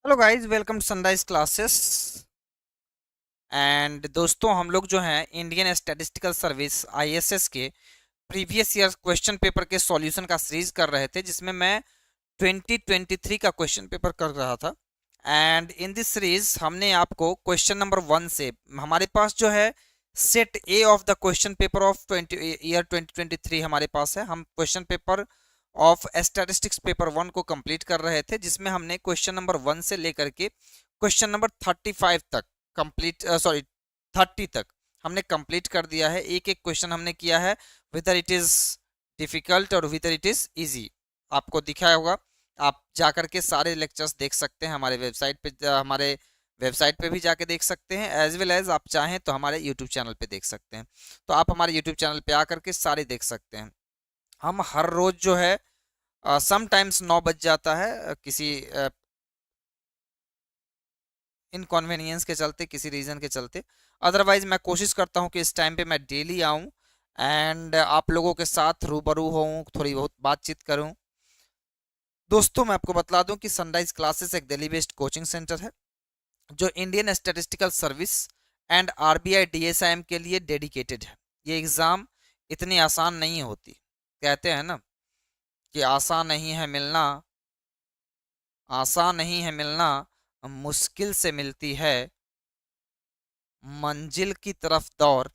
Hello guys, welcome to sunrise classes. And दोस्तों, हम लोग जो हैं इंडियन स्टैटिस्टिकल सर्विस आईएसएस के प्रीवियस ईयर क्वेश्चन पेपर के सॉल्यूशन का सीरीज कर रहे थे, जिसमें मैं 2023 का क्वेश्चन पेपर कर रहा था। एंड इन दिस सीरीज हमने आपको क्वेश्चन नंबर 1 से, हमारे पास जो है set A of the question paper of 2023 हमारे पास है। हम question paper of statistics paper 1 को कंप्लीट कर रहे थे, जिसमें हमने क्वेश्चन नंबर 1 से लेकर के क्वेश्चन नंबर 35 तक कंप्लीट, सॉरी 30 तक हमने कंप्लीट कर दिया है। एक एक क्वेश्चन हमने किया है, विदर इट इज डिफिकल्ट और विदर इट इज इजी। आपको दिखा होगा, आप जाकर के सारे लेक्चर्स देख सकते हैं हमारे वेबसाइट पे। हमारे वेबसाइट पे भी जाके देख सकते हैं, एज वेल एज आप चाहें तो हमारे यूट्यूब चैनल पे देख सकते हैं। तो आप हमारे यूट्यूब चैनल पे आकर के सारे देख सकते हैं। हम हर रोज जो है समटाइम्स 9 बज जाता है, किसी इनकॉन्वीनियंस के चलते, किसी रीज़न के चलते। अदरवाइज मैं कोशिश करता हूँ कि इस टाइम पे मैं डेली आऊँ एंड आप लोगों के साथ रूबरू होऊँ, थोड़ी बहुत बातचीत करूँ। दोस्तों, मैं आपको बता दूं कि सनराइज क्लासेस एक दिल्ली बेस्ड कोचिंग सेंटर है, जो Indian statistical service and RBI DSIM के लिए डेडिकेटेड है। ये एग्ज़ाम इतनी आसान नहीं होती। कहते हैं ना कि आसान नहीं है मिलना, आसान नहीं है मिलना, मुश्किल से मिलती है, मंजिल की तरफ दौड़,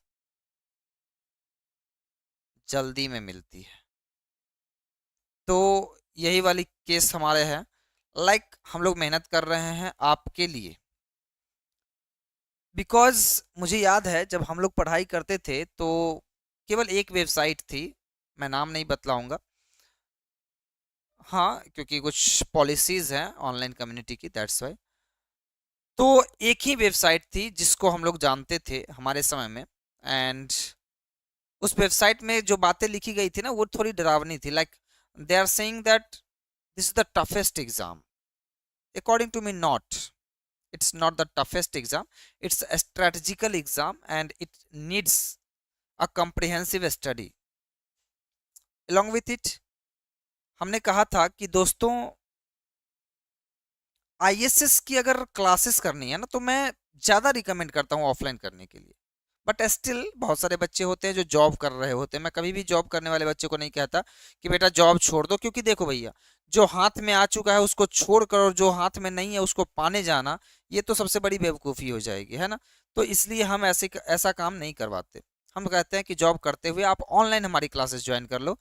जल्दी में मिलती है। तो यही वाली केस हमारे हैं। लाइक हम लोग मेहनत कर रहे हैं आपके लिए, बिकॉज मुझे याद है जब हम लोग पढ़ाई करते थे तो केवल एक वेबसाइट थी, मैं नाम नहीं बतलाऊंगा। हाँ, क्योंकि कुछ पॉलिसीज हैं ऑनलाइन कम्युनिटी की, दैट्स वाई। तो एक ही वेबसाइट थी जिसको हम लोग जानते थे हमारे समय में। एंड उस वेबसाइट में जो बातें लिखी गई थी ना, वो थोड़ी डरावनी थी। Like they are saying that this is the toughest exam. According to me, not, it's not the toughest exam, it's a strategical exam and it needs a comprehensive study along with it। हमने कहा था कि दोस्तों, ISS की अगर classes करनी है ना, तो मैं ज़्यादा रिकमेंड करता हूँ ऑफलाइन करने के लिए। बट स्टिल बहुत सारे बच्चे होते हैं जो जॉब कर रहे होते हैं। मैं कभी भी जॉब करने वाले बच्चे को नहीं कहता कि बेटा जॉब छोड़ दो, क्योंकि देखो भैया, जो हाथ में आ चुका है उसको छोड़ कर और जो हाथ में नहीं है उसको पाने जाना, ये तो सबसे बड़ी बेवकूफ़ी हो जाएगी, है ना। तो इसलिए हम ऐसा काम नहीं करवाते। हम कहते हैं कि जॉब करते हुए आप ऑनलाइन हमारी क्लासेस ज्वाइन कर लो।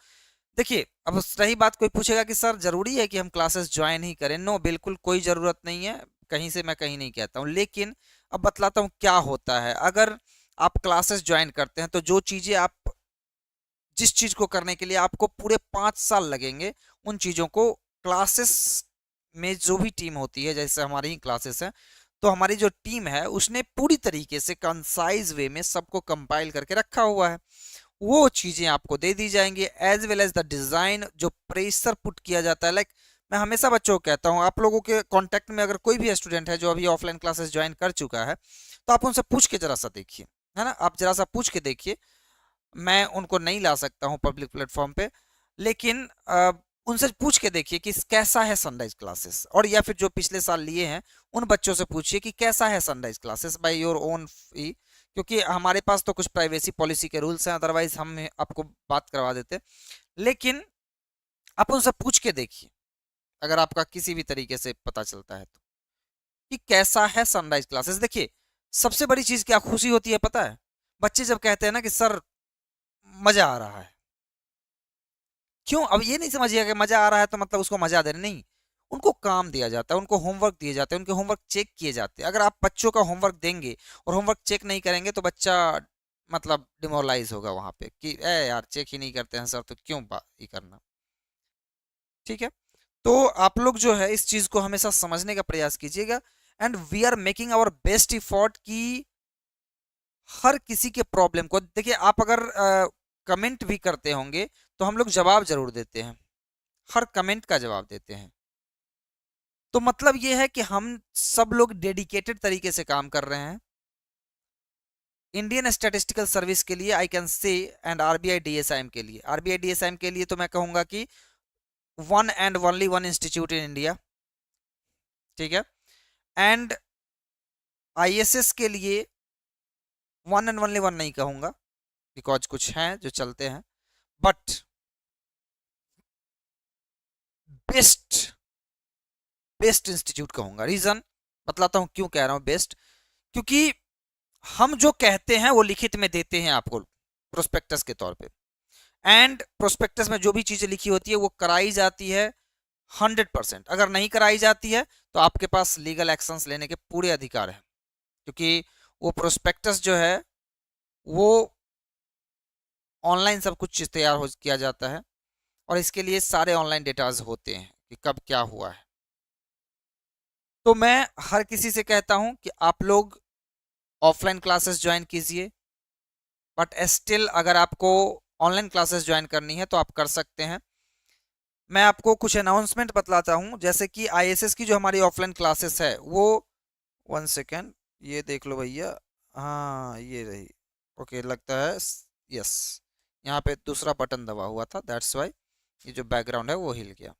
देखिए, अब रही बात, कोई पूछेगा कि सर ज़रूरी है कि हम क्लासेस ज्वाइन ही करें? नो, बिल्कुल कोई ज़रूरत नहीं है। कहीं से मैं कहीं नहीं कहता हूँ, लेकिन अब बतलाता हूँ क्या होता है। अगर आप क्लासेस ज्वाइन करते हैं तो जो चीज़ें आप, जिस चीज़ को करने के लिए आपको पूरे 5 साल लगेंगे, उन चीज़ों को क्लासेस में जो भी टीम होती है, जैसे हमारी ही क्लासेस है, तो हमारी जो टीम है उसने पूरी तरीके से कंसाइज वे में सबको कंपाइल करके रखा हुआ है। वो चीज़ें आपको दे दी जाएंगी, as well as the design, जो प्रेशर पुट किया जाता है। लाइक मैं हमेशा बच्चों को कहता हूँ, आप लोगों के कांटेक्ट में अगर कोई भी स्टूडेंट है जो अभी ऑफलाइन क्लासेस ज्वाइन कर चुका है, तो आप उनसे पूछ के जरा सा देखिए, है ना, आप जरा सा पूछ के देखिए। मैं उनको नहीं ला सकता हूँ पब्लिक प्लेटफॉर्म पे, लेकिन उनसे पूछ के देखिए कि कैसा है सनराइज क्लासेस, और या फिर जो पिछले साल लिए हैं उन बच्चों से पूछिए कि कैसा है Sunrise Classes by your own fee. क्योंकि हमारे पास तो कुछ प्राइवेसी पॉलिसी के रूल्स हैं, अदरवाइज हम आपको बात करवा देते। लेकिन आप उनसे पूछ के देखिए, अगर आपका किसी भी तरीके से पता चलता है तो, कि कैसा है सनराइज क्लासेस। देखिए, सबसे बड़ी चीज़ क्या खुशी होती है पता है? बच्चे जब कहते हैं ना कि सर मज़ा आ रहा है। क्यों? अब ये नहीं समझिएगा कि मज़ा आ रहा है तो मतलब उसको मज़ा दे रहे, नहीं। उनको काम दिया जाता है, उनको होमवर्क दिए जाते हैं, उनके होमवर्क चेक किए जाते हैं। अगर आप बच्चों का होमवर्क देंगे और होमवर्क चेक नहीं करेंगे तो बच्चा मतलब डिमोरलाइज होगा वहाँ पे कि ए यार, चेक ही नहीं करते हैं सर, तो क्यों ये करना। ठीक है, तो आप लोग जो है इस चीज़ को हमेशा समझने का प्रयास कीजिएगा। And we are making our best effort कि हर किसी के प्रॉब्लम को देखिए। आप अगर कमेंट भी करते होंगे तो हम लोग जवाब जरूर देते हैं, हर कमेंट का जवाब देते हैं। तो मतलब ये है कि हम सब लोग डेडिकेटेड तरीके से काम कर रहे हैं इंडियन स्टैटिस्टिकल सर्विस के लिए, I can say, and RBI DSIM के लिए। आरबीआई डीएसआईएम के लिए तो मैं कहूंगा कि one and only one institute in India. ठीक है, एंड आईएसएस के लिए वन एंड ओनली वन नहीं कहूंगा, बिकॉज कुछ हैं जो चलते हैं, बट बेस्ट बेस्ट इंस्टीट्यूट कहूंगा। रीजन बतलाता हूं क्यों कह रहा हूं बेस्ट, क्योंकि हम जो कहते हैं वो लिखित में देते हैं आपको प्रोस्पेक्टस के तौर पे, एंड प्रोस्पेक्टस में जो भी चीजें लिखी होती है वो कराई जाती है 100%। अगर नहीं कराई जाती है तो आपके पास लीगल एक्शंस लेने के पूरे अधिकार हैं, क्योंकि वो प्रोस्पेक्टस जो है वो ऑनलाइन सब कुछ तैयार हो किया जाता है, और इसके लिए सारे ऑनलाइन डेटाज होते हैं कि कब क्या हुआ है। तो मैं हर किसी से कहता हूं कि आप लोग ऑफलाइन क्लासेस ज्वाइन कीजिए, बट स्टिल अगर आपको ऑनलाइन क्लासेस ज्वाइन करनी है तो आप कर सकते हैं। मैं आपको कुछ अनाउंसमेंट बतलाता हूं, जैसे कि आईएसएस की जो हमारी ऑफलाइन क्लासेस है वो, वन सेकेंड, ये देख लो भैया, हाँ ये रही, ओके लगता है, यस, यहाँ पे दूसरा बटन दबा हुआ था, दैट्स वाई ये जो बैकग्राउंड है वो हिल गया।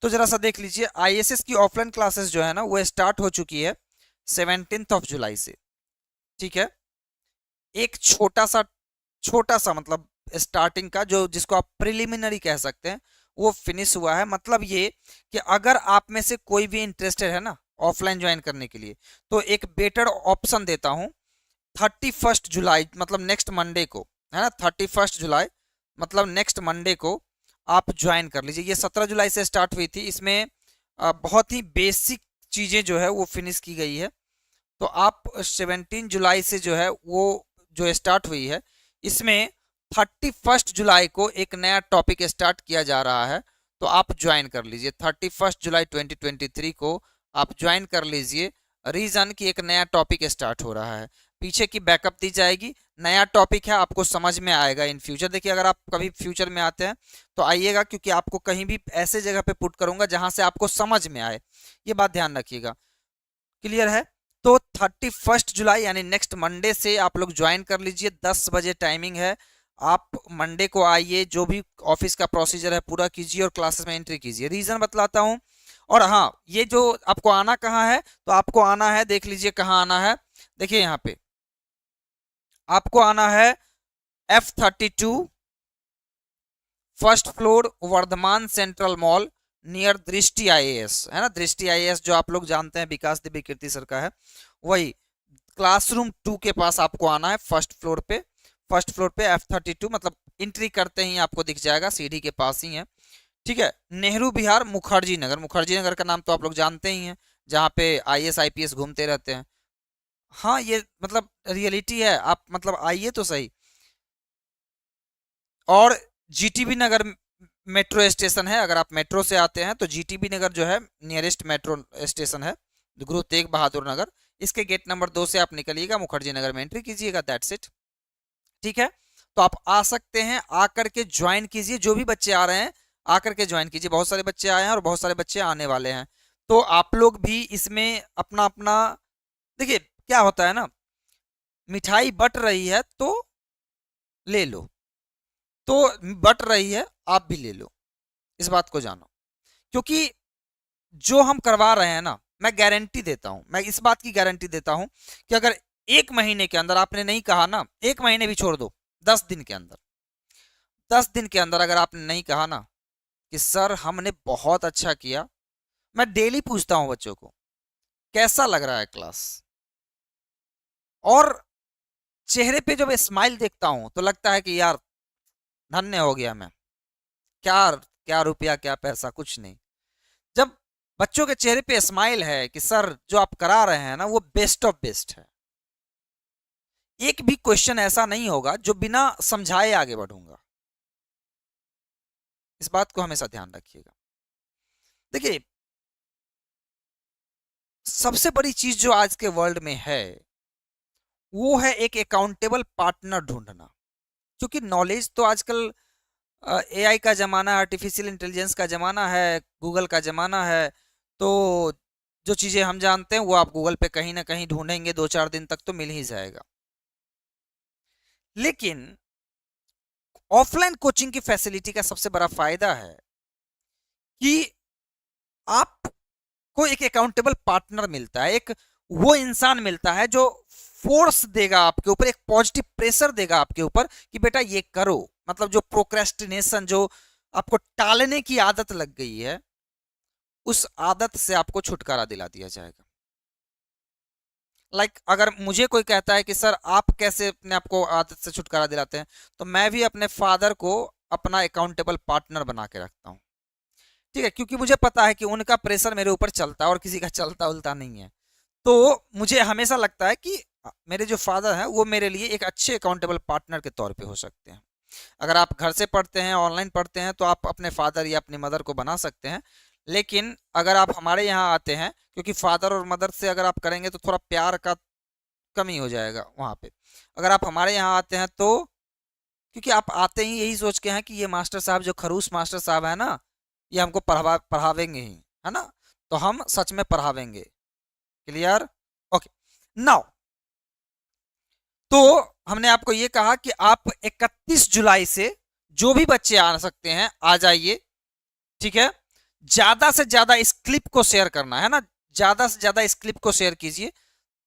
तो जरा सा देख लीजिए, आईएसएस की ऑफलाइन क्लासेस जो है ना वो स्टार्ट हो चुकी है 17 जुलाई से, ठीक है। एक छोटा सा मतलब स्टार्टिंग का जो, जिसको आप प्रिलिमिनरी कह सकते हैं, वो फिनिश हुआ है। मतलब ये कि अगर आप में से कोई भी इंटरेस्टेड है ना ऑफलाइन ज्वाइन करने के लिए, तो एक बेटर ऑप्शन देता हूं, 31 जुलाई मतलब नेक्स्ट मंडे को, है ना, 31 जुलाई मतलब नेक्स्ट मंडे को आप ज्वाइन कर लीजिए। ये 17 जुलाई से स्टार्ट हुई थी, इसमें बहुत ही बेसिक चीज़ें जो है वो फिनिश की गई है। तो आप 17 जुलाई से जो है वो जो स्टार्ट हुई है, इसमें 31 जुलाई को एक नया टॉपिक स्टार्ट किया जा रहा है, तो आप ज्वाइन कर लीजिए। 31 जुलाई 2023 को आप ज्वाइन कर लीजिए। रीज़न कि एक नया टॉपिक स्टार्ट हो रहा है, पीछे की बैकअप दी जाएगी, नया टॉपिक है, आपको समझ में आएगा इन फ्यूचर। देखिए अगर आप कभी फ्यूचर में आते हैं तो आइएगा, क्योंकि आपको कहीं भी ऐसे जगह पे पुट करूंगा जहां से आपको समझ में आए, ये बात ध्यान रखिएगा। क्लियर है? तो 31 जुलाई यानी नेक्स्ट मंडे से आप लोग ज्वाइन कर लीजिए, 10 बजे टाइमिंग है। आप मंडे को आइए, जो भी ऑफिस का प्रोसीजर है पूरा कीजिए और क्लासेस में एंट्री कीजिए। रीजन बतलाता हूँ, और हाँ ये जो आपको आना कहाँ है, तो आपको आना है, देख लीजिए कहाँ आना है, देखिए यहाँ पे आपको आना है F32 first floor Vardhman central mall near Drishti IAS, है ना, दृष्टि आईएएस जो आप लोग जानते हैं विकास देवी कीर्ति सर का है, वही क्लासरूम 2 के पास आपको आना है, फर्स्ट फ्लोर पे। फर्स्ट फ्लोर पे F32 मतलब एंट्री करते ही आपको दिख जाएगा, सीढ़ी के पास ही है, ठीक है। नेहरू बिहार मुखर्जी नगर, मुखर्जी नगर का नाम तो आप लोग जानते ही हैं, जहाँ पे आईएएस आईपीएस घूमते रहते हैं। हाँ ये मतलब रियलिटी है, आप मतलब आइए तो सही। और जीटीबी नगर मेट्रो स्टेशन है, अगर आप मेट्रो से आते हैं तो जीटीबी नगर जो है नियरेस्ट मेट्रो स्टेशन है, गुरु तेग बहादुर नगर, इसके गेट नंबर 2 से आप निकलिएगा, मुखर्जी नगर में एंट्री कीजिएगा, दैट्स इट, ठीक है। तो आप आ सकते हैं, आकर के ज्वाइन कीजिए, जो भी बच्चे आ रहे हैं आकर के ज्वाइन कीजिए। बहुत सारे बच्चे आए हैं और बहुत सारे बच्चे आने वाले हैं, तो आप लोग भी इसमें अपना अपना, देखिए क्या होता है ना, मिठाई बट रही है तो ले लो, तो बट रही है आप भी ले लो, इस बात को जानो। क्योंकि जो हम करवा रहे हैं ना, मैं गारंटी देता हूं, मैं इस बात की गारंटी देता हूं कि अगर 1 महीने के अंदर आपने नहीं कहा ना, 1 महीने भी छोड़ दो, 10 दिन के अंदर, 10 दिन के अंदर अगर आपने नहीं कहा ना कि सर हमने बहुत अच्छा किया, मैं डेली पूछता हूं बच्चों को कैसा लग रहा है क्लास, और चेहरे पे जब स्माइल देखता हूं तो लगता है कि यार धन्य हो गया मैं, क्या क्या रुपया क्या पैसा कुछ नहीं। जब बच्चों के चेहरे पे स्माइल है कि सर जो आप करा रहे हैं ना वो बेस्ट ऑफ बेस्ट है, एक भी क्वेश्चन ऐसा नहीं होगा जो बिना समझाए आगे बढ़ूंगा, इस बात को हमेशा ध्यान रखिएगा। देखिए सबसे बड़ी चीज जो आज के वर्ल्ड में है वो है एक अकाउंटेबल पार्टनर ढूंढना, क्योंकि नॉलेज तो आजकल एआई का ज़माना है, आर्टिफिशियल इंटेलिजेंस का ज़माना है, गूगल का ज़माना है, तो जो चीज़ें हम जानते हैं वो आप गूगल पे कहीं ना कहीं ढूंढेंगे, 2-4 दिन तक तो मिल ही जाएगा। लेकिन ऑफलाइन कोचिंग की फैसिलिटी का सबसे बड़ा फायदा है कि आपको आपको एक अकाउंटेबल पार्टनर मिलता है, एक वो इंसान मिलता है जो फोर्स देगा आपके ऊपर, एक पॉजिटिव प्रेशर देगा आपके ऊपर कि बेटा ये करो। मतलब जो प्रोक्रेस्टिनेशन, जो आपको टालने की आदत लग गई है, उस आदत से आपको छुटकारा दिला दिया जाएगा। अगर मुझे कोई कहता है कि सर आप कैसे अपने आप को आदत से छुटकारा दिलाते हैं, तो मैं भी अपने फादर को अपना अकाउंटेबल पार्टनर बना के रखता हूँ, ठीक है, क्योंकि मुझे पता है कि उनका प्रेशर मेरे ऊपर चलता है और किसी का चलता उलता नहीं है। तो मुझे हमेशा लगता है कि मेरे जो फादर हैं वो मेरे लिए एक अच्छे अकाउंटेबल पार्टनर के तौर पे हो सकते हैं। अगर आप घर से पढ़ते हैं, ऑनलाइन पढ़ते हैं, तो आप अपने फादर या अपनी मदर को बना सकते हैं। लेकिन अगर आप हमारे यहाँ आते हैं, क्योंकि फादर और मदर से अगर आप करेंगे तो थोड़ा प्यार का कमी हो जाएगा वहाँ पे। अगर आप हमारे यहाँ आते हैं तो, क्योंकि आप आते ही यही सोच के हैं कि ये मास्टर साहब, जो खरूस मास्टर साहब है ना, ये हमको पढ़ावेंगे ही, है ना, तो हम सच में पढ़ावेंगे। क्लियर? ओके। नाउ, तो हमने आपको ये कहा कि आप 31 जुलाई से जो भी बच्चे आ सकते हैं आ जाइए, ठीक है। ज्यादा से ज्यादा इस क्लिप को शेयर करना है ना, ज्यादा से ज्यादा इस क्लिप को शेयर कीजिए,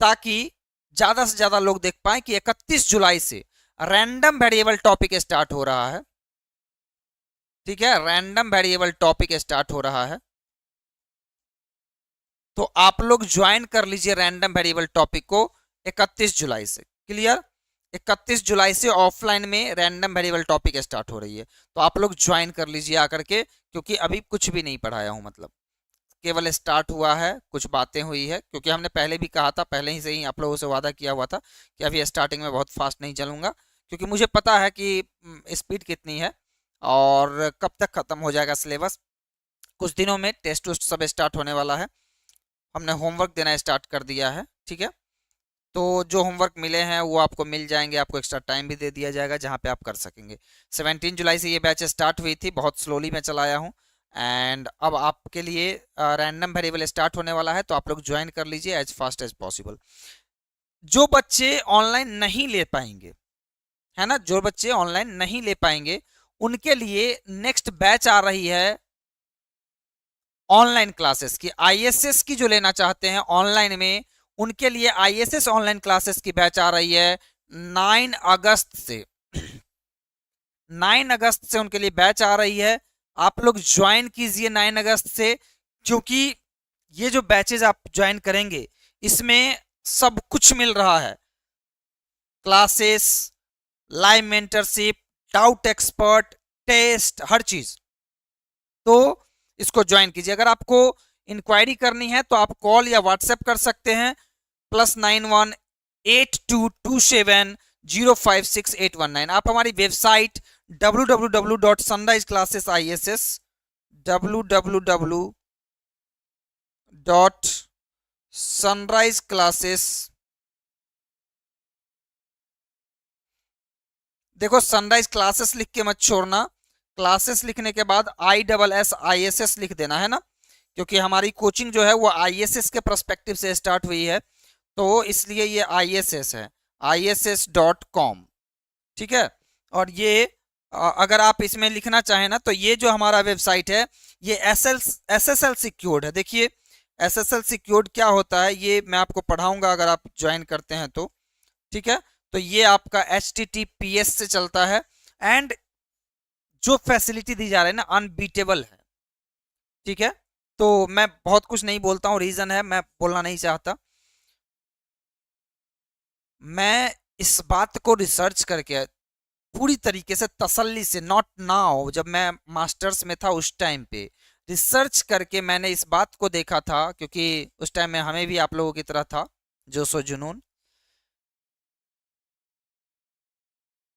ताकि ज्यादा से ज्यादा लोग देख पाए कि 31 जुलाई से रैंडम वेरिएबल टॉपिक स्टार्ट हो रहा है, ठीक है, रैंडम वेरिएबल टॉपिक स्टार्ट हो रहा है। तो आप लोग ज्वाइन कर लीजिए रैंडम वेरिएबल टॉपिक को 31 जुलाई से। क्लियर? 31 जुलाई से ऑफलाइन में रैंडम वेरिएबल टॉपिक स्टार्ट हो रही है, तो आप लोग ज्वाइन कर लीजिए आकर के, क्योंकि अभी कुछ भी नहीं पढ़ाया हूं, मतलब केवल स्टार्ट हुआ है, कुछ बातें हुई है, क्योंकि हमने पहले भी कहा था, पहले ही से ही आप लोगों से वादा किया हुआ था कि अभी स्टार्टिंग में बहुत फास्ट नहीं चलूंगा, क्योंकि मुझे पता है कि स्पीड कितनी है और कब तक खत्म हो जाएगा सिलेबस। कुछ दिनों में टेस्ट उस्ट सब स्टार्ट होने वाला है, हमने होमवर्क देना स्टार्ट कर दिया है, ठीक है। तो जो होमवर्क मिले हैं वो आपको मिल जाएंगे, आपको एक्स्ट्रा टाइम भी दे दिया जाएगा जहाँ पे आप कर सकेंगे। 17 जुलाई से ये बैच स्टार्ट हुई थी, बहुत स्लोली मैं चलाया हूँ, एंड अब आपके लिए रैंडम वेरिएबल स्टार्ट होने वाला है, तो आप लोग ज्वाइन कर लीजिए एज फास्ट एज पॉसिबल। जो बच्चे ऑनलाइन नहीं ले पाएंगे, है ना, जो बच्चे ऑनलाइन नहीं ले पाएंगे, उनके लिए नेक्स्ट बैच आ रही है ऑनलाइन क्लासेस की। आईएसएस की जो लेना चाहते हैं ऑनलाइन में, उनके लिए आईएसएस ऑनलाइन क्लासेस की बैच आ रही है 9 अगस्त से। 9 अगस्त से उनके लिए बैच आ रही है, आप लोग ज्वाइन कीजिए 9 अगस्त से, क्योंकि ये जो बैचेज आप ज्वाइन करेंगे इसमें सब कुछ मिल रहा है, classes, live mentorship, doubt expert, test, हर चीज। तो इसको ज्वाइन कीजिए। अगर आपको इंक्वायरी करनी है तो आप कॉल या व्हाट्सएप कर सकते हैं, +918227056819। आप हमारी वेबसाइट www.sunriseclassesis www.sunriseclasses, देखो सनराइज क्लासेस लिख के मत छोड़ना, क्लासेस लिखने के बाद ISSISS लिख देना, है ना, क्योंकि हमारी कोचिंग जो है वो ISS के पर्सपेक्टिव से स्टार्ट हुई है, तो इसलिए ये ISS है, ISS.com, ठीक है। और ये अगर आप इसमें लिखना चाहें ना, तो ये जो हमारा वेबसाइट है ये SSL सिक्योर्ड है। देखिए SSL सिक्योर्ड क्या होता है ये मैं आपको पढ़ाऊंगा अगर आप ज्वाइन करते हैं तो, ठीक है। तो ये आपका HTTPS से चलता है, एंड जो फैसिलिटी दी जा रही है ना अनबीटेबल है, ठीक है। तो मैं बहुत कुछ नहीं बोलता हूँ, रीजन है मैं बोलना नहीं चाहता, मैं इस बात को रिसर्च करके पूरी तरीके से तसल्ली से, नॉट नाउ, जब मैं मास्टर्स में था उस टाइम पे रिसर्च करके मैंने इस बात को देखा था, क्योंकि उस टाइम में हमें भी आप लोगों की तरह था जोशो जुनून।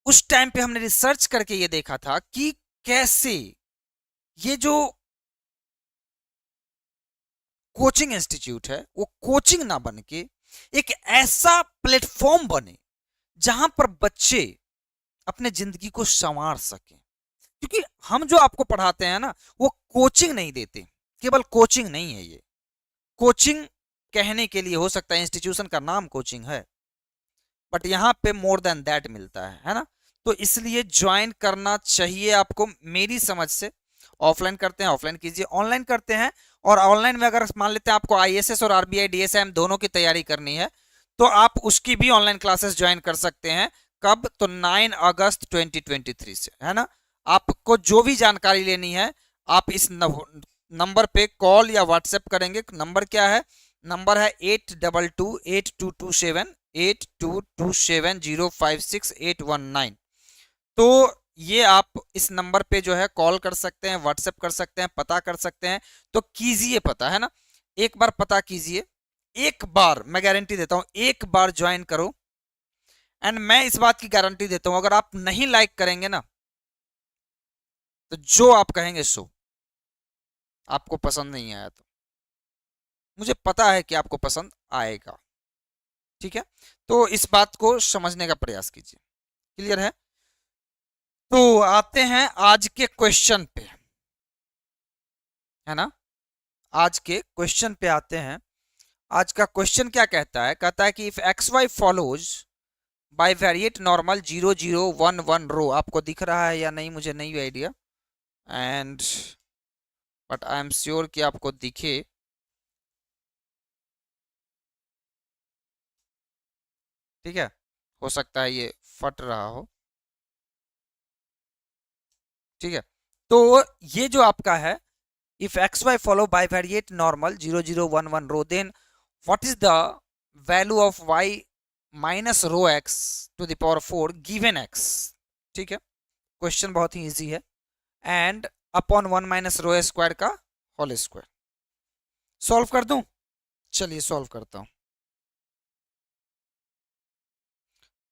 उस टाइम पे हमने रिसर्च करके ये देखा था कि कैसे ये जो कोचिंग इंस्टीट्यूट है वो कोचिंग ना बन के एक ऐसा प्लेटफॉर्म बने जहां पर बच्चे अपने जिंदगी को संवार सकें। क्योंकि हम जो आपको पढ़ाते हैं ना वो कोचिंग नहीं देते, केवल कोचिंग नहीं है ये, कोचिंग कहने के लिए हो सकता है इंस्टीट्यूशन का नाम कोचिंग है, बट यहाँ पे मोर देन दैट मिलता है ना। तो इसलिए ज्वाइन करना चाहिए आपको मेरी समझ से। ऑफलाइन करते हैं ऑफलाइन कीजिए, ऑनलाइन करते हैं और ऑनलाइन में अगर मान लेते हैं आपको आईएसएस और आरबीआई डीएसएम दोनों की तैयारी करनी है तो आप उसकी भी ऑनलाइन क्लासेस ज्वाइन कर सकते हैं। कब? तो 9 अगस्त 2023 से, है ना। आपको जो भी जानकारी लेनी है आप इस नंबर पे कॉल या व्हाट्सएप करेंगे। नंबर क्या है? नंबर है 822822782270568119। तो ये आप इस नंबर पे जो है कॉल कर सकते हैं, व्हाट्सएप कर सकते हैं, पता कर सकते हैं। तो कीजिए पता, है ना, एक बार पता कीजिए, एक बार मैं गारंटी देता हूं, एक बार ज्वाइन करो। एंड मैं इस बात की गारंटी देता हूं, अगर आप नहीं लाइक करेंगे ना तो जो आप कहेंगे सो, आपको पसंद नहीं आया तो मुझे पता है कि आपको पसंद आएगा। ठीक है, तो इस बात को समझने का प्रयास कीजिए। क्लियर है? तो आते हैं आज के क्वेश्चन पे, है ना। आज के क्वेश्चन पे आते हैं। आज का क्वेश्चन क्या कहता है? कहता है कि if x y follows bivariate normal 0011 rho. आपको दिख रहा है या नहीं मुझे नहीं idea, and but I am sure कि आपको दिखे। ठीक है, हो सकता है ये फट रहा हो। ठीक है, तो ये जो आपका है, if x y follow bivariate normal 0011 rho, then what is the value of y minus rho x to the power 4 given x. ठीक है, क्वेश्चन बहुत ही इजी है। And upon 1 minus rho square का होल स्क्वायर। सॉल्व कर दूं? चलिए solve करता हूं।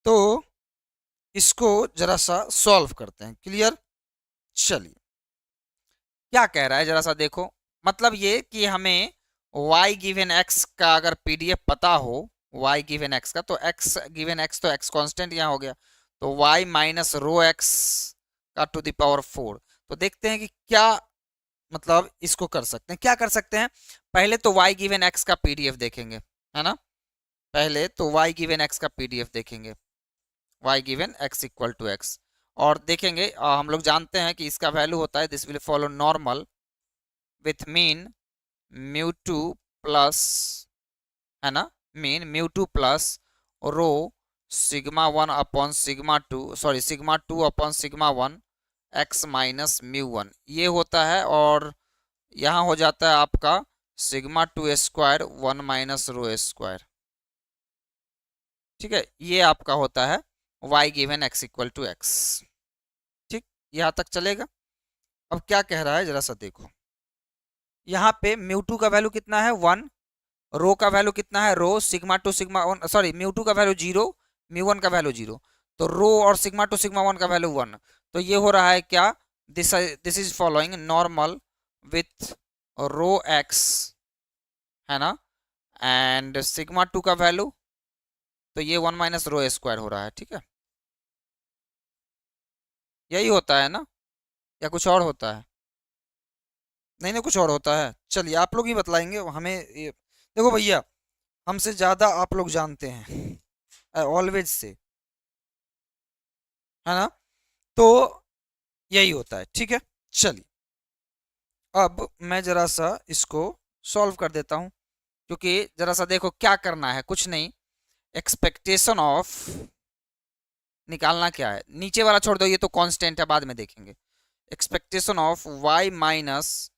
तो इसको जरा सा सॉल्व करते हैं। क्लियर? चलिए, क्या कह रहा है जरा सा देखो। मतलब ये कि हमें y गिवन x का अगर पीडीएफ पता हो, y गिवन x का, तो x गिवन x तो x कांस्टेंट यहाँ हो गया, तो y माइनस रो x का टू द पावर 4। तो देखते हैं कि क्या मतलब इसको कर सकते हैं। क्या कर सकते हैं? पहले तो y गिवन x का पीडीएफ देखेंगे, है ना। पहले तो y गिवन x का पीडीएफ देखेंगे, y given x equal to x, और देखेंगे हम लोग जानते हैं कि इसका वैल्यू होता है this will follow normal with mean mu two plus, है ना, मीन म्यू टू प्लस रो sigma 1 upon sigma 2, sorry sigma 2 upon sigma 1 x minus mu 1 ये होता है। और यहाँ हो जाता है आपका sigma 2 square 1 minus rho square. ठीक है, ये आपका होता है y given x equal to x. ठीक, यहाँ तक चलेगा। अब क्या कह रहा है जरा सा देखो। यहाँ पे म्यू टू का वैल्यू कितना है? 1। रो का वैल्यू कितना है? Rho sigma two sigma 1, sorry mu two का वैल्यू 0, म्यू 1 का वैल्यू 0। तो रो और सिग्मा टू सिग्मा 1 का वैल्यू 1। तो ये हो रहा है क्या? This is following normal with rho x, है ना, एंड सिग्मा 2 का वैल्यू, तो ये 1 माइनस रो स्क्वायर हो रहा है। ठीक है, यही होता है ना, या कुछ और होता है? नहीं नहीं, कुछ और होता है। चलिए आप लोग ही बतलाएंगे हमें ये। देखो भैया, हमसे ज़्यादा आप लोग जानते हैं ऑलवेज से, है ना। तो यही होता है। ठीक है, चलिए अब मैं ज़रा सा इसको सॉल्व कर देता हूँ, क्योंकि ज़रा सा देखो क्या करना है, कुछ नहीं, एक्सपेक्टेशन ऑफ निकालना क्या है। नीचे वाला छोड़ दो, ये तो कांस्टेंट है, बाद में देखेंगे। Expectation of y minus,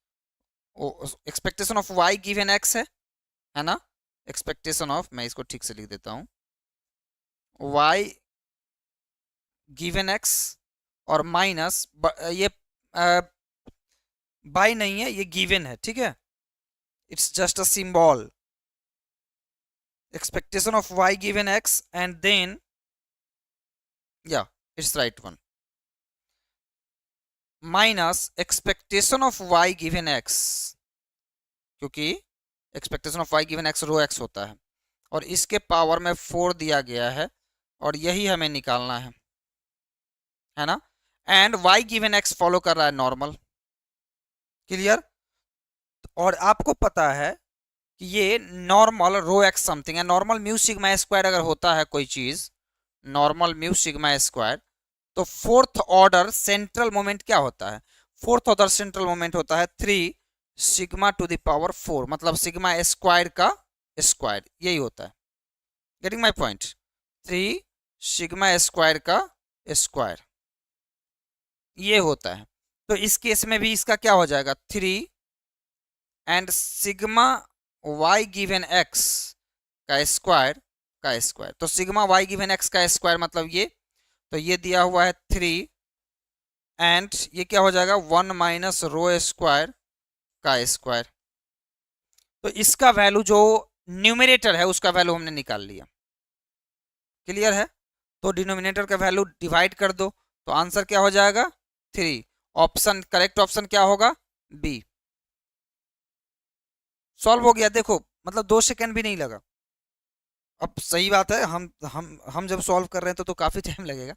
expectation of y given x है ना। एक्सपेक्टेशन ऑफ, मैं इसको ठीक से लिख देता हूँ, y गिवन x और माइनस ये बाय नहीं है, ये गिवन है। ठीक है, it's just a symbol. Expectation of y given x and then या it's right one, minus expectation of y given x, क्योंकि expectation of y given x rho x होता है, और इसके पावर में 4 दिया गया है, और यही हमें निकालना है ना। And y given x follow कर रहा है नॉर्मल। क्लियर? और आपको पता है कि ये नॉर्मल रो एक्स समथिंग है। नॉर्मल म्यू सिग्मा स्क्वायर अगर होता है कोई चीज, नॉर्मल म्यू सिग्मा स्क्वायर, तो फोर्थ ऑर्डर सेंट्रल मोमेंट क्या होता है? फोर्थ ऑर्डर सेंट्रल मोमेंट होता है 3 सिग्मा टू द पावर 4, मतलब सिग्मा स्क्वायर का स्क्वायर, यही होता है। Getting my point? 3 sigma square का स्क्वायर, ये होता है। तो इस केस में भी इसका क्या हो जाएगा, 3 and sigma y given x का स्क्वायर। तो सिग्मा वाई गिवन एक्स का स्क्वायर मतलब ये, तो ये दिया हुआ है 3 एंड ये क्या हो जाएगा 1 माइनस रो स्क्वायर का स्क्वायर। तो इसका वैल्यू जो न्यूमरेटर है उसका वैल्यू हमने निकाल लिया। क्लियर है? तो डिनोमिनेटर का वैल्यू डिवाइड कर दो, तो आंसर क्या हो जाएगा 3। ऑप्शन, करेक्ट ऑप्शन क्या होगा, बी। सॉल्व हो गया, देखो मतलब 2 सेकंड भी नहीं लगा। अब सही बात है, हम जब सॉल्व कर रहे हैं तो काफी टाइम लगेगा,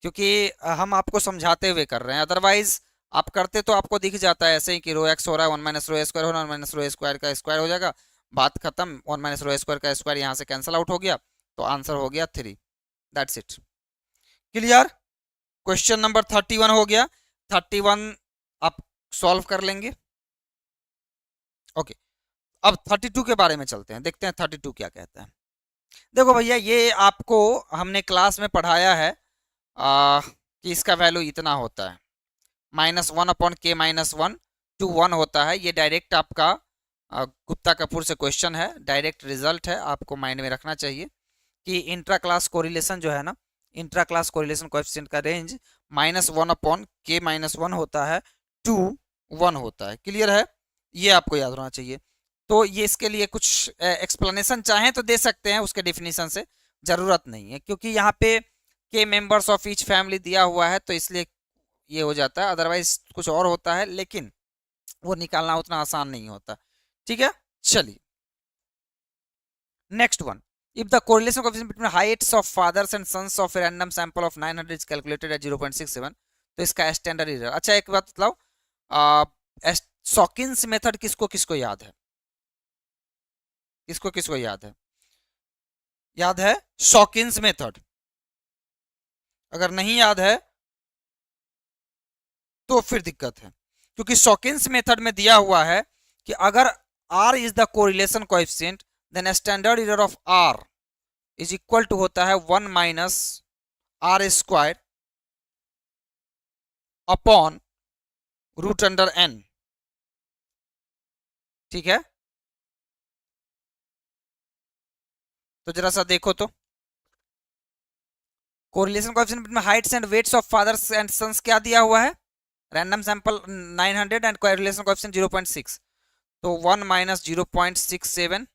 क्योंकि हम आपको समझाते हुए कर रहे हैं। अदरवाइज आप करते तो आपको दिख जाता है ऐसे ही कि रो एक्स हो रहा है, 1 माइनस रो स्क्वायर हो रहा है, 1 माइनस रो स्क्वायर का स्क्वायर हो जाएगा, बात खत्म। 1 माइनस रो स्क्वायर का स्क्वायर यहाँ से कैंसिल आउट हो गया, तो आंसर हो गया 3। That's it. Clear? Question number 31 हो गया। 31 आप सॉल्व कर लेंगे। ओके, अब 32 के बारे में चलते हैं, देखते हैं 32 क्या कहता है। देखो भैया, ये आपको हमने क्लास में पढ़ाया है कि इसका वैल्यू इतना होता है, -1/k-1 होता है। ये डायरेक्ट आपका गुप्ता कपूर से क्वेश्चन है, डायरेक्ट रिजल्ट है, आपको माइंड में रखना चाहिए कि इंट्रा क्लास कोरिलेशन जो है ना, इंट्रा क्लास कोरिलेशन कोएफिशिएंट का रेंज -1/k-1 होता है, 2 1 होता है। क्लियर है? ये आपको याद होना चाहिए। तो ये इसके लिए कुछ एक्सप्लेनेशन चाहें तो दे सकते हैं, उसके डेफिनेशन से ज़रूरत नहीं है, क्योंकि यहाँ पे के मेंबर्स ऑफ ईच फैमिली दिया हुआ है, तो इसलिए ये हो जाता है। अदरवाइज कुछ और होता है, लेकिन वो निकालना उतना आसान नहीं होता। ठीक है, चलिए next one. If the correlation coefficient between heights of fathers and sons of a random sample of 900 is calculated at 0.67, तो इसका स्टैंडर्ड एरर। अच्छा एक बात बताओ, सॉकिन्स मेथड किसको किसको याद है? किसको किसको याद है? याद है सॉकिन्स मेथड? अगर नहीं याद है तो फिर दिक्कत है, क्योंकि सॉकिन्स मेथड में दिया हुआ है कि अगर r is the correlation coefficient, then standard error of r is equal to होता है 1 minus r square upon root under n। ठीक है, तो जरा सा देखो तो correlation coefficient between heights and weights of fathers and sons क्या दिया हुआ है, random sample 900 and correlation coefficient 0.6, तो 1 माइनस 0.67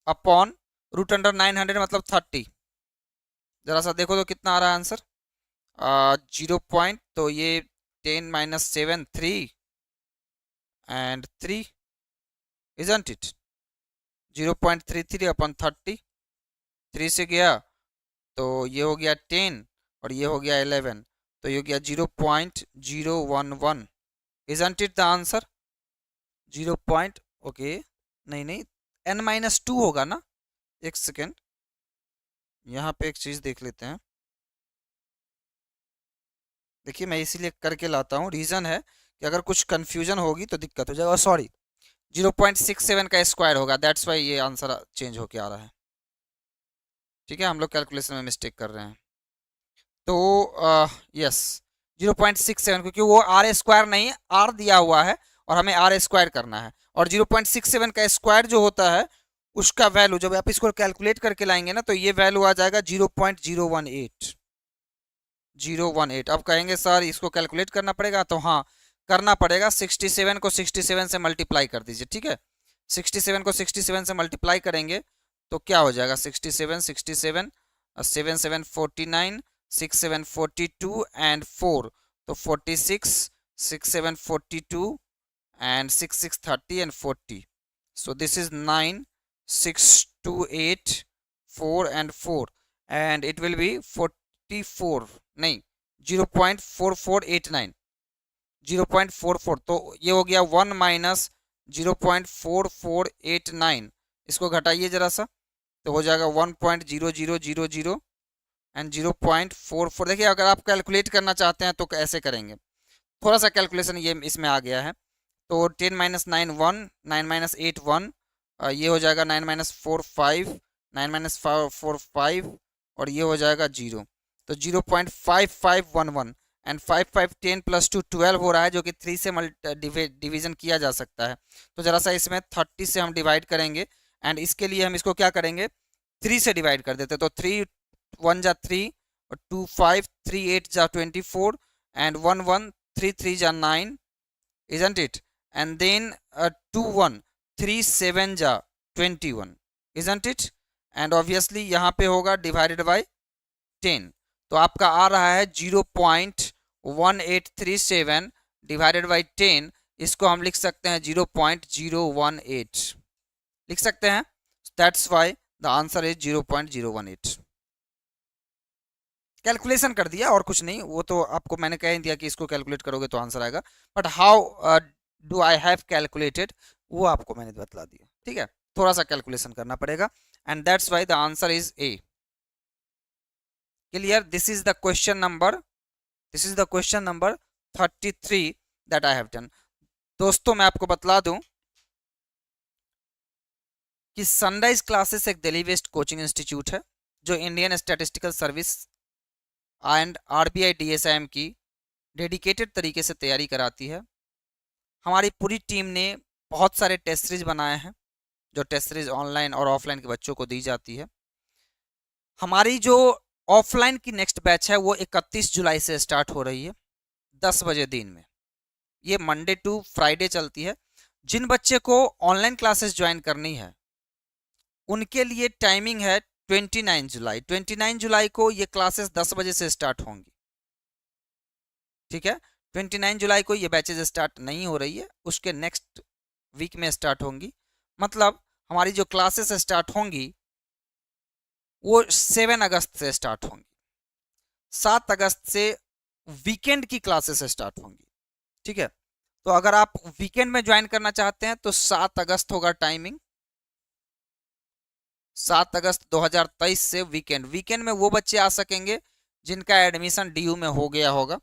अपॉन रूट अंडर 900 मतलब 30। जरा सा देखो तो कितना आ रहा है आंसर, 0 पॉइंट, तो ये 10 minus 7 3 and 3, isn't it? 0.33 upon 30, 3 से गया तो ये हो गया 10 और ये हो गया 11, तो ये हो गया 0.011, isn't it the answer? 0 point, okay, नहीं नहीं, n-2 होगा ना। एक सेकेंड, यहाँ पे एक चीज़ देख लेते हैं। देखिए मैं इसीलिए करके लाता हूँ, रीज़न है कि अगर कुछ कन्फ्यूजन होगी तो दिक्कत हो जाएगा। सॉरी, 0.67 का स्क्वायर होगा, दैट्स वाई ये आंसर चेंज होके आ रहा है। ठीक है, हम लोग कैलकुलेशन में मिस्टेक कर रहे हैं। तो यस 0.67, क्योंकि वो आर स्क्वायर नहीं, आर दिया हुआ है और हमें आर स्क्वायर करना है, और 0.67 का स्क्वायर जो होता है उसका वैल्यू जब आप इसको कैलकुलेट करके लाएंगे ना, तो ये वैल्यू आ जाएगा 0.018। 018। अब कहेंगे सर इसको कैलकुलेट करना पड़ेगा, तो हाँ करना पड़ेगा। 67 को 67 से मल्टीप्लाई कर दीजिए। ठीक है, 67 को 67 से मल्टीप्लाई करेंगे तो क्या हो जाएगा, 67 67 7 7 49 6 7 42 एंड 4, तो 46 6 7 42 and 6 6 30 and 40, so this is 9 6 2 8 4 and 4, and it will be 44, नहीं 0.4489, 0.44, तो ये हो गया 1 माइनस 0.4489, इसको घटाइए जरा सा तो हो जाएगा 1.0000 एंड 0.44। देखिए अगर आप कैलकुलेट करना चाहते हैं तो कैसे करेंगे, थोड़ा सा कैलकुलेशन ये इसमें आ गया है, तो 10 माइनस 9 1, 9 माइनस 8 1, ये हो जाएगा 9 माइनस 4 5, 9 माइनस 4 5, और ये हो जाएगा 0। तो 0.5511 एंड 5 5 10 प्लस 2 12 हो रहा है, जो कि 3 से डिवीजन किया जा सकता है। तो ज़रा सा इसमें 30 से हम डिवाइड करेंगे, एंड इसके लिए हम इसको क्या करेंगे, 3 से डिवाइड कर देते। तो 3 1 जा 3, और 2 5, 3 8 जा 24, एंड 1 1, 3 3 जा 9, isn't it? And then 2 1, 3 7 जा 21, isn't it? And obviously यहाँ पे होगा divided by 10, तो आपका आ रहा है 0.1837 डिवाइडेड बाई 10। इसको हम लिख सकते हैं 0.018, लिख सकते हैं। That's why the answer is 0.018। Calculation कर दिया और कुछ नहीं, वो तो आपको मैंने कह दिया कि इसको कैलकुलेट करोगे तो आंसर आएगा, but how do I have calculated वो आपको मैंने बतला दिया। ठीक है, थोड़ा सा कैलकुलेशन करना पड़ेगा, and that's why the answer is a. Clear? This is the question number 33 that I have done. दोस्तों मैं आपको बतला दूं कि सनराइज क्लासेस एक दिल्ली बेस्ड कोचिंग इंस्टीट्यूट है जो Indian statistical service and RBI DSIM की डेडिकेटेड तरीके से तैयारी कराती है। हमारी पूरी टीम ने बहुत सारे टेस्ट सीरीज बनाए हैं, जो टेस्ट सीरीज ऑनलाइन और ऑफलाइन के बच्चों को दी जाती है। हमारी जो ऑफलाइन की नेक्स्ट बैच है वो 31 जुलाई से स्टार्ट हो रही है 10 बजे दिन में। ये मंडे टू फ्राइडे चलती है। जिन बच्चे को ऑनलाइन क्लासेस ज्वाइन करनी है उनके लिए टाइमिंग है 29 जुलाई। 29 जुलाई को ये क्लासेस 10 बजे से स्टार्ट होंगी। ठीक है, 29 जुलाई को ये बैचेज स्टार्ट नहीं हो रही है, उसके नेक्स्ट वीक में स्टार्ट होंगी। मतलब हमारी जो क्लासेस स्टार्ट होंगी वो 7 अगस्त से स्टार्ट होंगी। 7 अगस्त से वीकेंड की क्लासेस स्टार्ट होंगी। ठीक है, तो अगर आप वीकेंड में ज्वाइन करना चाहते हैं तो 7 अगस्त होगा टाइमिंग। 7 अगस्त 2023 से वीकेंड में वो बच्चे आ सकेंगे जिनका एडमिशन डीयू में हो गया होगा।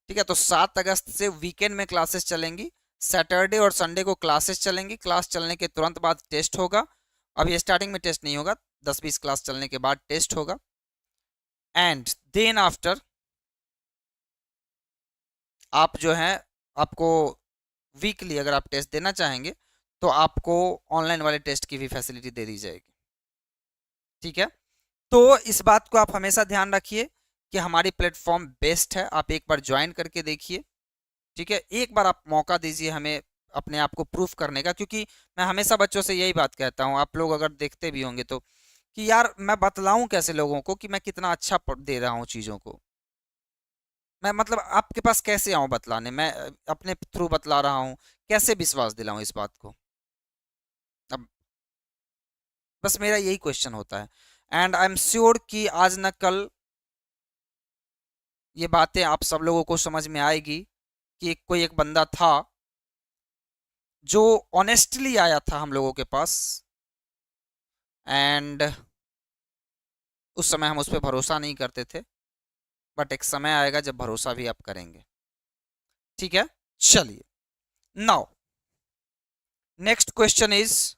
ठीक है, तो 7 अगस्त से वीकेंड में क्लासेस चलेंगी। सैटरडे और संडे को क्लासेस चलेंगी। क्लास चलने के तुरंत बाद टेस्ट होगा। अभी स्टार्टिंग में टेस्ट नहीं होगा, 10-20 क्लास चलने के बाद टेस्ट होगा। एंड देन आफ्टर आप जो है आपको वीकली अगर आप टेस्ट देना चाहेंगे तो आपको ऑनलाइन वाले टेस्ट की भी फैसिलिटी दे दी जाएगी। ठीक है, तो इस बात को आप हमेशा ध्यान रखिए कि हमारी प्लेटफॉर्म बेस्ट है, आप एक बार ज्वाइन करके देखिए। ठीक है, एक बार आप मौका दीजिए हमें अपने आप को प्रूफ करने का, क्योंकि मैं हमेशा बच्चों से यही बात कहता हूँ, आप लोग अगर देखते भी होंगे तो, कि यार मैं बतलाऊं कैसे लोगों को कि मैं कितना अच्छा दे रहा हूँ चीज़ों को। मैं मतलब आपके पास कैसे आऊँ बतलाने, मैं अपने थ्रू बतला रहा हूँ, कैसे विश्वास दिलाऊं इस बात को। अब बस मेरा यही क्वेश्चन होता है, एंड आई एम श्योर कि आज न कल ये बातें आप सब लोगों को समझ में आएगी कि कोई एक बंदा था जो ऑनेस्टली आया था हम लोगों के पास, एंड उस समय हम उस पर भरोसा नहीं करते थे, बट एक समय आएगा जब भरोसा भी आप करेंगे। ठीक है, चलिए now next question is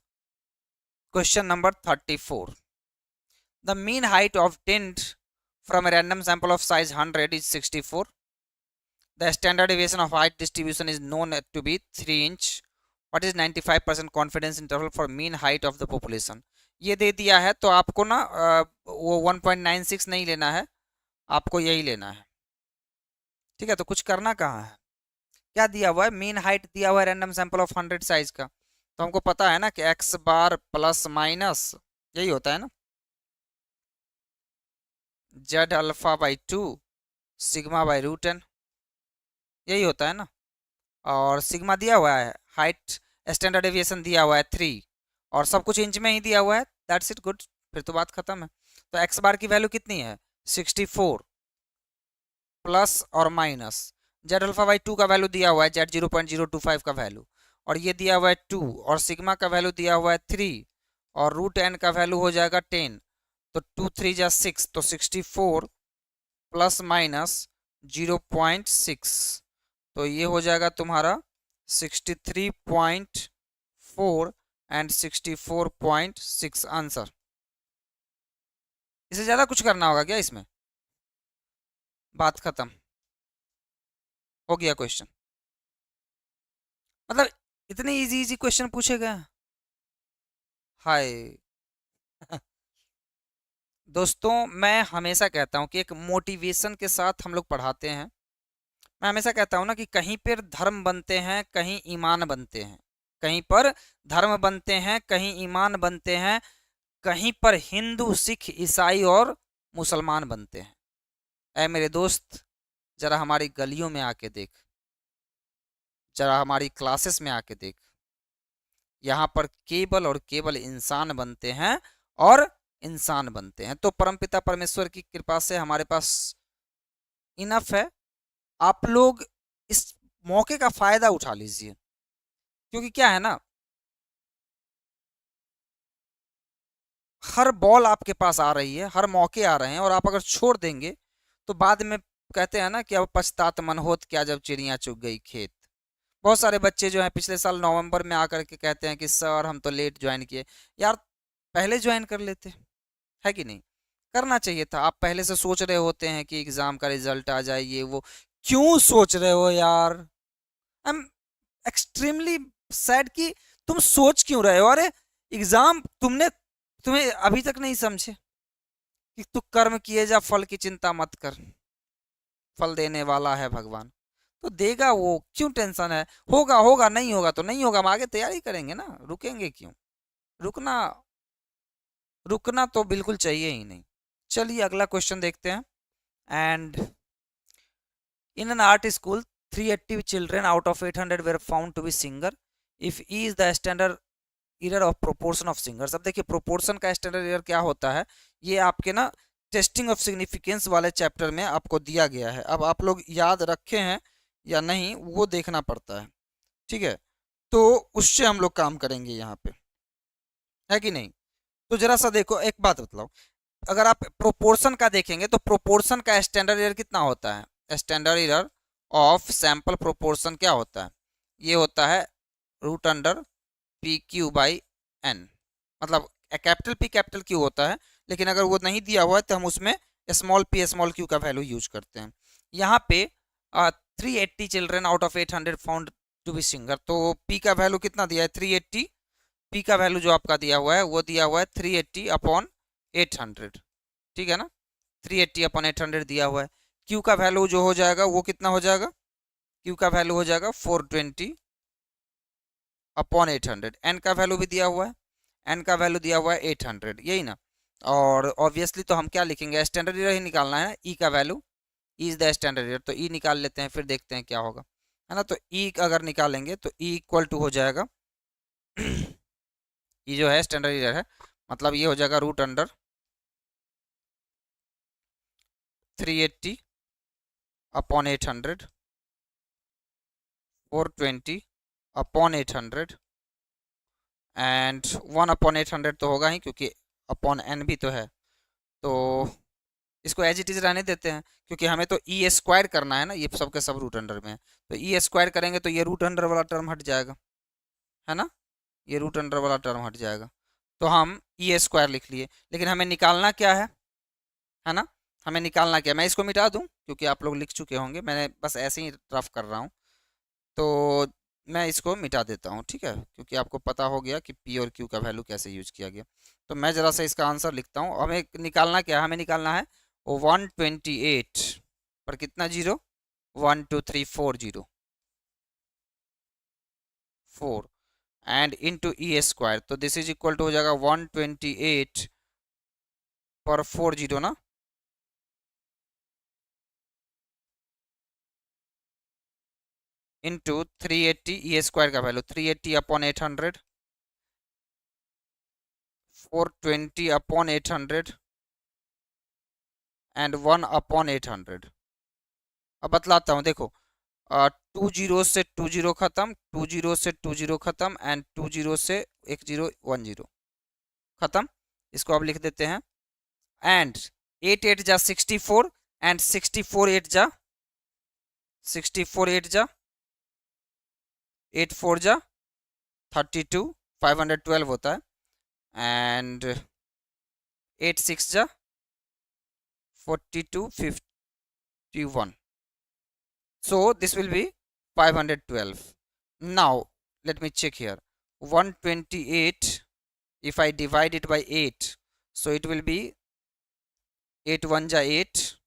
question number 34। The mean height of tent from a random sample of size 100 is 64. The standard deviation of height distribution is known to be 3 inch. What is 95% confidence interval for mean height of the population? ये दे दिया है तो आपको ना वो 1.96 नहीं लेना है, आपको यही लेना है। ठीक है, तो कुछ करना कहाँ है, क्या दिया हुआ है, मीन हाइट दिया हुआ है रैंडम सैंपल ऑफ 100 साइज का, तो हमको पता है ना कि x बार प्लस माइनस यही होता है ना, Z alpha by 2 sigma by root n, यही होता है ना। और सिग्मा दिया हुआ है, हाइट स्टैंडर्ड डेविएशन दिया हुआ है 3, और सब कुछ इंच में ही दिया हुआ है। दैट्स इट, गुड, फिर तो बात खत्म है। तो एक्स बार की वैल्यू कितनी है, 64 प्लस और माइनस जेड अल्फा बाई 2 का वैल्यू दिया हुआ है, जेड 0.025 का वैल्यू, और ये दिया हुआ है 2, और सिग्मा का वैल्यू दिया हुआ है 3, और रूट एन का वैल्यू हो जाएगा 10। तो 2 3 जा 6, तो 64 प्लस माइनस 0.6, तो ये हो जाएगा तुम्हारा 63.4 एंड 64.6 आंसर। इसे ज्यादा कुछ करना होगा क्या इसमें? बात खत्म, हो गया क्वेश्चन। मतलब इतने इजी इजी क्वेश्चन पूछेगा। हाय। दोस्तों मैं हमेशा कहता हूँ कि एक मोटिवेशन के साथ हम लोग पढ़ाते हैं। मैं हमेशा कहता हूँ ना कि कहीं पर धर्म बनते हैं, कहीं ईमान बनते हैं। कहीं पर धर्म बनते हैं, कहीं ईमान बनते हैं। कहीं पर हिंदू, सिख, ईसाई और मुसलमान बनते हैं। ऐ मेरे दोस्त, जरा हमारी गलियों में आके देख, जरा हमारी क्लासेस में आके देख। यहाँ पर केवल और केवल इंसान बनते हैं और इंसान बनते हैं। तो परमपिता परमेश्वर की कृपा से हमारे पास इनफ है। आप लोग इस मौके का फायदा उठा लीजिए, क्योंकि क्या है ना, हर बॉल आपके पास आ रही है, हर मौके आ रहे हैं, और आप अगर छोड़ देंगे तो बाद में कहते हैं ना कि अब पछतात मन होत क्या जब चिड़िया चुग गई खेत। बहुत सारे बच्चे जो हैं पिछले साल नवंबर में आकर के कहते हैं कि सर हम तो लेट ज्वाइन किए। यार पहले ज्वाइन कर लेते, है कि नहीं? करना चाहिए था। आप पहले से सोच रहे होते हैं कि एग्जाम का रिजल्ट आ जाए, ये वो। क्यों सोच रहे हो यार? आई एम एक्सट्रीमली सैड कि तुम सोच क्यों रहे हो। अरे एग्जाम तुम्हें अभी तक नहीं समझे कि तू कर्म किए जा, फल की चिंता मत कर, फल देने वाला है भगवान, तो देगा वो। क्यों टेंशन है? होगा होगा, नहीं होगा तो नहीं होगा, हम आगे तैयारी करेंगे ना, रुकेंगे क्यों? रुकना, रुकना तो बिल्कुल चाहिए ही नहीं। चलिए अगला क्वेश्चन देखते हैं। And in an art school 380 children out of 800 were found to be singer if E is the standard error of proportion of singers। अब देखिए प्रोपोर्शन का स्टैंडर्ड एरर क्या होता है, ये आपके ना टेस्टिंग ऑफ सिग्निफिकेंस वाले चैप्टर में आपको दिया गया है। अब आप लोग याद रखे हैं या नहीं वो देखना पड़ता है, ठीक है? तो उससे हम लोग काम करेंगे यहाँ पे, है कि नहीं? तो जरा सा देखो, एक बात बतलाओ, अगर आप प्रोपोर्शन का देखेंगे तो प्रोपोर्शन का स्टैंडर्ड एरर कितना होता है? Standard error of sample proportion क्या होता है? ये होता है root under p q by n. मतलब कैपिटल पी कैपिटल क्यू होता है, लेकिन अगर वो नहीं दिया हुआ है तो हम उसमें स्मॉल पी स्मॉल क्यू का वैल्यू यूज करते हैं। यहाँ पे 380 children out of 800 found to be singer, तो पी का वैल्यू कितना दिया है? 380। पी का वैल्यू जो आपका दिया हुआ है वो दिया हुआ है 380 अपॉन 800, ठीक है ना? 380 अपॉन 800 दिया हुआ है। क्यू का वैल्यू जो हो जाएगा वो कितना हो जाएगा? क्यू का वैल्यू हो जाएगा 420 अपॉन 800। एन का वैल्यू भी दिया हुआ है, एन का वैल्यू दिया हुआ है 800, यही ना? और ऑब्वियसली तो हम क्या लिखेंगे? स्टैंडर्ड एरर ही निकालना है ना, ई का value, E is the standard error, तो ई निकाल लेते हैं, फिर देखते हैं क्या होगा, है ना? तो ई अगर निकालेंगे तो ई इक्वल टू हो जाएगा ई जो है स्टैंडर्ड एरर है, मतलब ये हो जाएगा root under 380 upon 800, 420 upon 800 and 1 upon 800 तो होगा ही, क्योंकि अपॉन एन भी तो है। तो इसको एज इट इज रहने देते हैं, क्योंकि हमें तो ई स्क्वायर करना है ना, ये सब के सब रूट अंडर में है। तो ई स्क्वायर करेंगे तो ये रूट अंडर वाला टर्म हट जाएगा, है ना? ये रूट अंडर वाला टर्म हट जाएगा, तो हम ई स्क्वायर लिख लिए। लेकिन हमें निकालना क्या है ना? हमें निकालना क्या? मैं इसको मिटा दूं क्योंकि आप लोग लिख चुके होंगे, मैंने बस ऐसे ही रफ कर रहा हूँ। तो मैं इसको मिटा देता हूँ, ठीक है? क्योंकि आपको पता हो गया कि पी और क्यू का वैल्यू कैसे यूज किया गया। तो मैं ज़रा सा इसका आंसर लिखता हूँ। हमें निकालना क्या है? हमें निकालना है 128 पर कितना zero? 1 2 3 4 zero, 4 and into E square, तो दिस इज इक्वल टू हो जाएगा 128 पर 4 जीरो ना, इंटू 380 ई स्क्वायर का value 380 upon 800, 420 upon 800 and 1 upon 800। अब बतलाता हूँ, देखो 2 जीरो से 2 जीरो खत्म, 2 जीरो से 2 जीरो खत्म एंड 2 जीरो से 1 जीरो 1 जीरो खत्म। इसको अब लिख देते हैं एंड 8 8 जा 64 एंड 64 8 जा 64 8 जा 8 4 जा 32, 512 होता है, एंड 8 6 जा 42, 51. So this will be 512. Now let me check here. 128, if I divide it by 8, so it will be 8 1 ja 8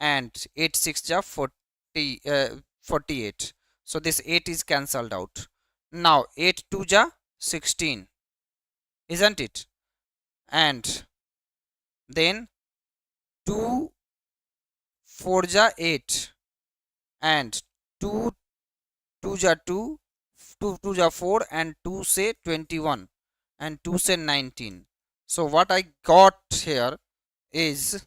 and 8 6 ja 48. So this 8 is cancelled out. Now 8 2 ja 16, isn't it? And then 2 4 ja 8 and 2 2 ja 2, 2 2 ja 4 and 2 से 21 and 2 से 19. So what I got here is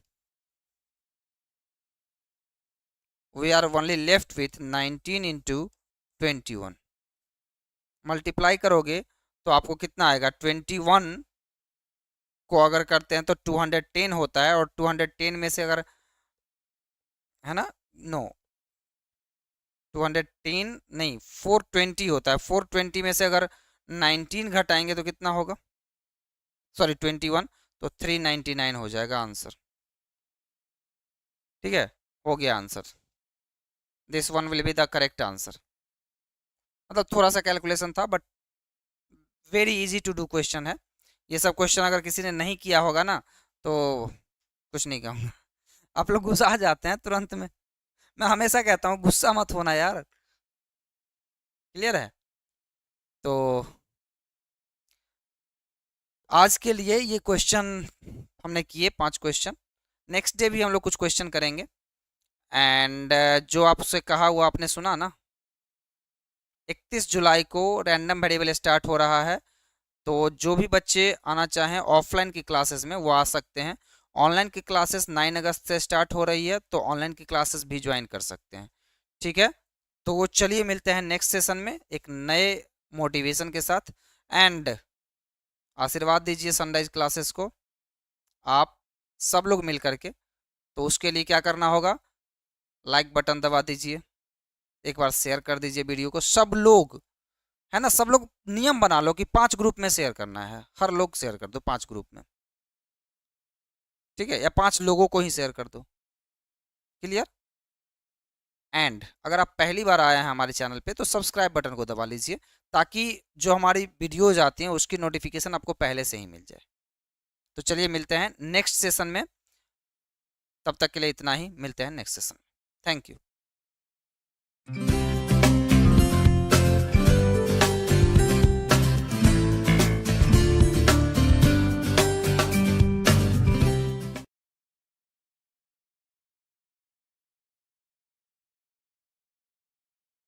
we are only left with 19 into 21. Multiply करोगे तो आपको कितना आएगा? 21 को अगर करते हैं तो 210 होता है, और 210 में से अगर, है ना, नो 210 नहीं 420 होता है। 420 में से अगर 19 घटाएंगे तो कितना होगा? सॉरी 21, तो 399 हो जाएगा आंसर। ठीक है, हो गया answer. This one will be the correct answer. मतलब थोड़ा सा कैलकुलेशन था, but very easy to do question है। ये सब क्वेश्चन अगर किसी ने नहीं किया होगा ना तो कुछ नहीं कहूँगा। आप लोग गुस्सा जाते हैं तुरंत में। मैं हमेशा कहता हूँ गुस्सा मत होना यार, क्लियर है? तो आज के लिए ये क्वेश्चन हमने किए 5 क्वेश्चन। नेक्स्ट डे भी हम लोग कुछ क्वेश्चन करेंगे। एंड जो आपसे कहा वो आपने सुना ना, 31 जुलाई को रैंडम वेरिएबल स्टार्ट हो रहा है। तो जो भी बच्चे आना चाहें ऑफलाइन की क्लासेस में वो आ सकते हैं। ऑनलाइन की क्लासेस 9 अगस्त से स्टार्ट हो रही है, तो ऑनलाइन की क्लासेस भी ज्वाइन कर सकते हैं। ठीक है, तो वो चलिए मिलते हैं नेक्स्ट सेशन में एक नए मोटिवेशन के साथ। एंड आशीर्वाद दीजिए सनराइज क्लासेस को आप सब लोग मिल करके। तो उसके लिए क्या करना होगा? लाइक बटन दबा दीजिए, एक बार शेयर कर दीजिए वीडियो को। सब लोग, है ना, सब लोग नियम बना लो कि 5 ग्रुप में शेयर करना है। हर लोग शेयर कर दो 5 ग्रुप में, ठीक है, या 5 लोगों को ही शेयर कर दो। क्लियर? एंड अगर आप पहली बार आए हैं हमारे चैनल पे तो सब्सक्राइब बटन को दबा लीजिए, ताकि जो हमारी वीडियोज आती हैं उसकी नोटिफिकेशन आपको पहले से ही मिल जाए। तो चलिए मिलते हैं नेक्स्ट सेशन में। तब तक के लिए इतना ही, मिलते हैं नेक्स्ट सेशन। Thank you.